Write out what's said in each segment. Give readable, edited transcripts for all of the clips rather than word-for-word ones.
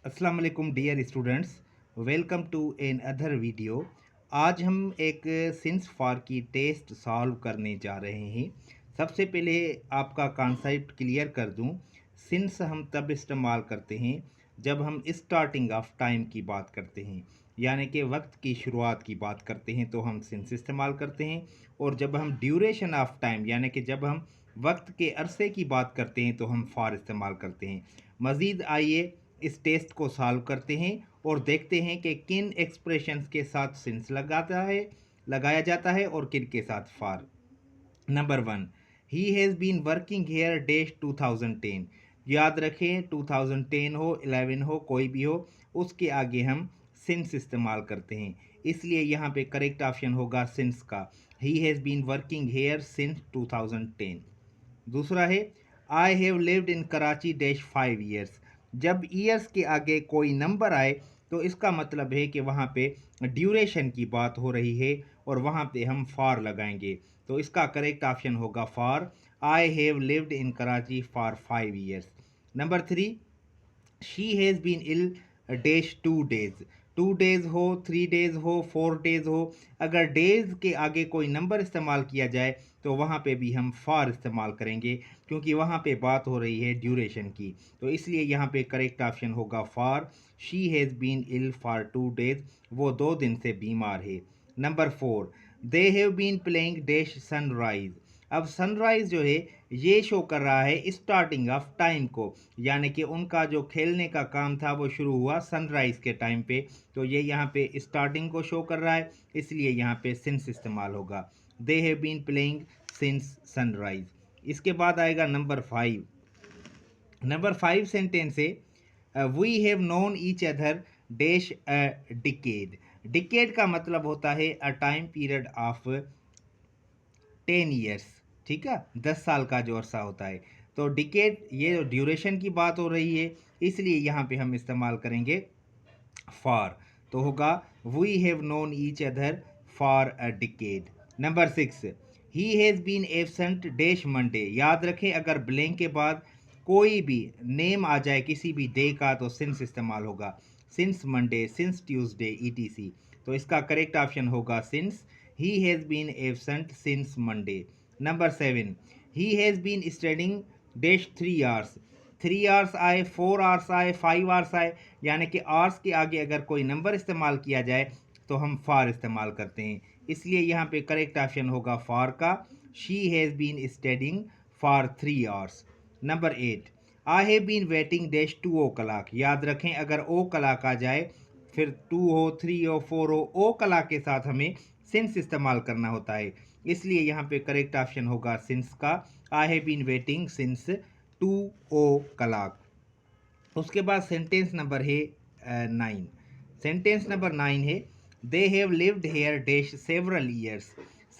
अस्सलाम वालेकुम dear students, welcome to another video. आज हम एक सिंस फॉर की टेस्ट सॉल्व करने जा रहे हैं। सबसे पहले आपका कॉन्सेप्ट क्लियर कर दूं। सिंस हम तब इस्तेमाल करते हैं जब हम स्टार्टिंग ऑफ टाइम की बात करते हैं, यानी कि वक्त की शुरुआत की बात करते हैं तो हम सिंस इस्तेमाल करते हैं। और जब हम ड्यूरेशन ऑफ टाइम यानी कि जब हम वक्त के अरसे की बात करते हैं तो हम फॉर इस्तेमाल करते हैं। मज़ीद आइए इस टेस्ट को सॉल्व करते हैं और देखते हैं कि किन एक्सप्रेशंस के साथ सिंस लगाया जाता है और किन के साथ for. Number one, he has been working here dash 2010। याद रखें 2010 हो 11 हो कोई भी हो, उसके आगे हम सिंस इस्तेमाल करते हैं, इसलिए यहाँ पे करेक्ट ऑप्शन होगा सिंस का। He has been working here since 2010। दूसरा है I have lived in Karachi dash 5 years. जब ईयर्स के आगे कोई नंबर आए तो इसका मतलब है कि वहाँ पे ड्यूरेशन की बात हो रही है और वहाँ पे हम फॉर लगाएंगे। तो इसका करेक्ट ऑप्शन होगा for. I have lived in Karachi for 5 years. Number three, she has been ill dash 2 days. 2 days हो 3 डेज हो 4 डेज हो, अगर डेज के आगे कोई नंबर इस्तेमाल किया जाए तो वहाँ पे भी हम फॉर इस्तेमाल करेंगे, क्योंकि वहाँ पे बात हो रही है ड्यूरेशन की। तो इसलिए यहाँ पे करेक्ट ऑप्शन होगा for. She has been ill for 2 days, वो 2 दिन से बीमार है। Number four, they have been playing dash sunrise. अब सनराइज जो है ये शो कर रहा है स्टार्टिंग ऑफ टाइम को, यानी कि उनका जो खेलने का काम था वो शुरू हुआ सनराइज के टाइम पे। तो ये यहाँ पे स्टार्टिंग को शो कर रहा है, इसलिए यहाँ पे सिंस इस्तेमाल होगा। They have been playing since sunrise. इसके बाद आएगा number five. Number five sentence है we have known each other dash a decade. Decade का मतलब होता है a time period of 10 years. ठीक है, 10 साल का जो अरसा होता है। तो डिकेड ये ड्यूरेशन की बात हो रही है, इसलिए यहाँ पे हम इस्तेमाल करेंगे फॉर। तो होगा we have known each other for a decade. Number six, he has been absent dash Monday. याद रखें अगर ब्लैंक के बाद कोई भी नेम आ जाए किसी भी डे का तो सिंस इस्तेमाल होगा। Since Monday, since Tuesday, ETC. तो इसका करेक्ट ऑप्शन होगा since. He has been absent since Monday. Number seven, he has been studying dash 3 hours. 3 hours आए 4 आवर्स आए 5 आवर्स आए, यानी कि आवर्स के आगे अगर कोई नंबर इस्तेमाल किया जाए तो हम फॉर इस्तेमाल करते हैं, इसलिए यहाँ पे करेक्ट ऑप्शन होगा फॉर का। She has been studying for 3 hours. Number eight, I have been waiting dash 2 o'clock। याद रखें अगर ओ कलाक आ जाए, फिर 2 हो 3 हो 4 हो, ओ कलाक के साथ हमें सिंस इस्तेमाल करना होता है, इसलिए यहाँ पे करेक्ट ऑप्शन होगा सिंस का। I have been waiting since 2 o'clock। उसके बाद सेंटेंस नंबर है 9। सेंटेंस नंबर 9 है they have lived hair dash several years.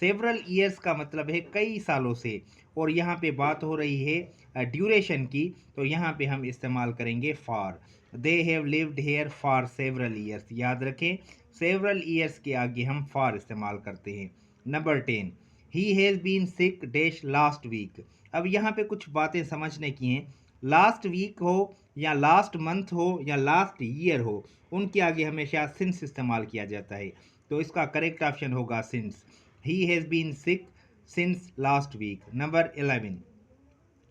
Several years का मतलब है कई सालों से, और यहाँ पे बात हो रही है ड्यूरेशन की, तो यहाँ पे हम इस्तेमाल करेंगे for. They have lived here for several years. याद रखें सेवरल ईयर्स के आगे हम फॉर इस्तेमाल करते हैं। Number 10, he has been sick dash last week. अब यहाँ पे कुछ बातें समझने की हैं। लास्ट वीक हो या लास्ट मंथ हो या लास्ट ईयर हो, उनके आगे हमेशा सिंस इस्तेमाल किया जाता है, तो इसका करेक्ट ऑप्शन होगा since. He has been sick since last week. Number 11,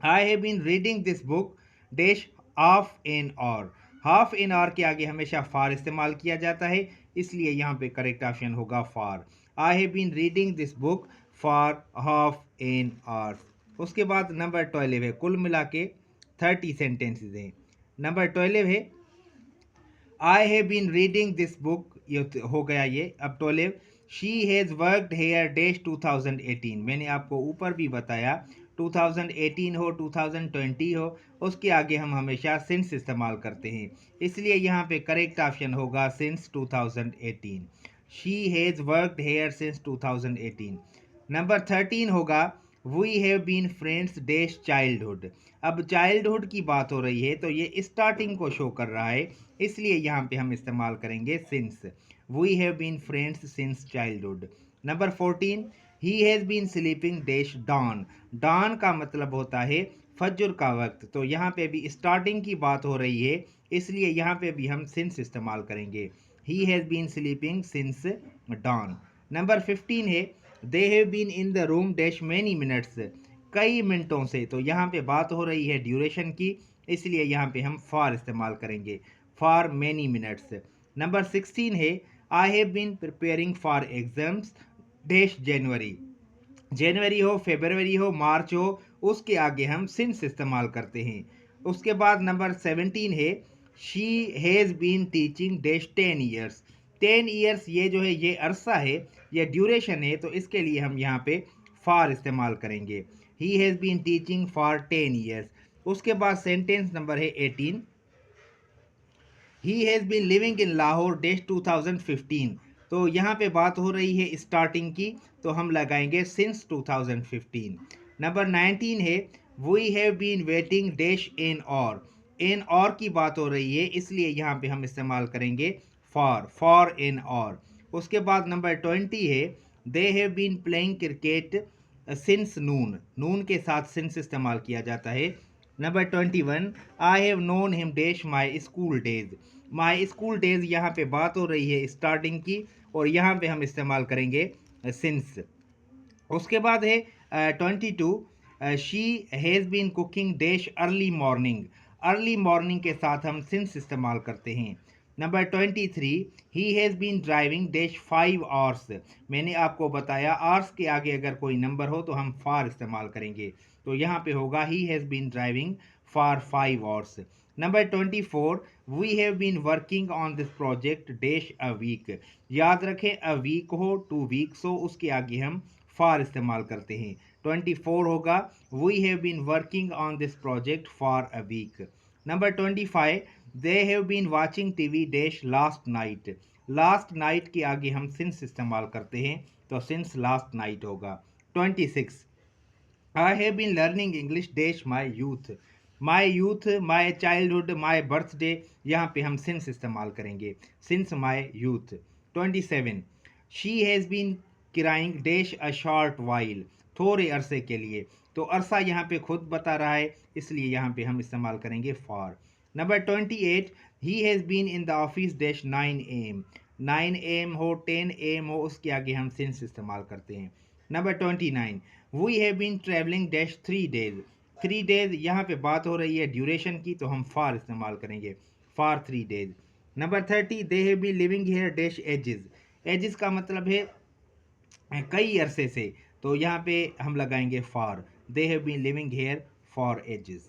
I have been reading this book dash half an hour. Half an hour के आगे हमेशा फार इस्तेमाल किया जाता है, इसलिए यहाँ पे करेक्ट ऑप्शन होगा for. I have been reading this book for half an hour. उसके बाद नंबर 12 है, कुल मिला के 30 सेंटेंसेज हैं। नंबर 12 है I have been reading this book, ये हो गया ये। अब 12, she has worked here dash 2018। मैंने आपको ऊपर भी बताया 2018 हो 2020 हो, उसके आगे हम हमेशा सिंस इस्तेमाल करते हैं, इसलिए यहाँ पे करेक्ट ऑप्शन होगा since 2018। She has worked here since 2018। Number 13 होगा we have been friends dash childhood. अब चाइल्डहुड की बात हो रही है तो ये स्टार्टिंग को शो कर रहा है, इसलिए यहाँ पे हम इस्तेमाल करेंगे since. We have been friends since childhood. Number 14, he has been sleeping dash dawn. Dawn का मतलब होता है फज्र का वक्त, तो यहाँ पे भी स्टार्टिंग की बात हो रही है, इसलिए यहाँ पे भी हम सिंस इस्तेमाल करेंगे। He has been sleeping since dawn. Number 15 है they have been in the room dash many minutes, कई मिनटों से, तो यहाँ पे बात हो रही है ड्यूरेशन की, इसलिए यहाँ पे हम फॉर इस्तेमाल करेंगे, फॉर मैनी मिनट्स। नंबर 16 है I have been preparing for exams dash January, जनवरी हो, फेबरवरी हो, मार्च हो, उसके आगे हम सिंस इस्तेमाल करते हैं। उसके बाद नंबर 17 है she has been teaching dash 10 years, 10 years ये जो है ये अरसा है, ये ड्यूरेशन है, तो इसके लिए हम यहाँ पे फॉर इस्तेमाल करेंगे। He has been teaching for 10 years. उसके बाद सेंटेंस नंबर है 18, he has been living in Lahore dash 2015, तो यहाँ पे बात हो रही है स्टार्टिंग की, तो हम लगाएंगे सिंस 2015। नंबर 19 है we have been waiting dash इन और की बात हो रही है, इसलिए यहाँ पे हम इस्तेमाल करेंगे फॉर इन और। उसके बाद नंबर 20 है they have been playing cricket since noon, noon के साथ सिंस इस्तेमाल किया जाता है। Number 21 I have known him dash my school days, my school days यहाँ पे बात हो रही है स्टार्टिंग की, और यहाँ पे हम इस्तेमाल करेंगे सिंस। उसके बाद है 22 she has been cooking dash early morning के साथ हम सिंस इस्तेमाल करते हैं। Number 23 he has been driving dash 5 hours, मैंने आपको बताया आवर्स के आगे अगर कोई नंबर हो तो हम फॉर इस्तेमाल करेंगे, तो यहाँ पे होगा he has been driving for 5 hours. Number 24 we have been working on this project dash a week, याद रखें अ वीक हो 2 वीक्स हो, उसके आगे हम फॉर इस्तेमाल करते हैं। 24 होगा we have been working on this project for a week. Number 25 they have been watching TV dash last night के आगे हम सिंस इस्तेमाल करते हैं, तो सिंस लास्ट नाइट होगा। 26 I have been learning English dash my youth my childhood my birthday, यहाँ पे हम सिंस इस्तेमाल करेंगे, since my youth. 27 she has been crying dash a short while, थोड़े अरसे के लिए, तो अरसा यहाँ पे खुद बता रहा है, इसलिए यहाँ पे हम इस्तेमाल करेंगे for. Number 28 he has been in the office dash 9 AM, 9 AM हो 10 AM हो, उसके आगे हम सिंस इस्तेमाल करते हैं। Number 29 we have been travelling dash 3 days यहाँ पे बात हो रही है ड्यूरेशन की, तो हम फॉर इस्तेमाल करेंगे, for 3 days. Number 30 they have been living here dash ages का मतलब है कई अरसे से, तो यहाँ पे हम लगाएंगे for, they have been living here for edges.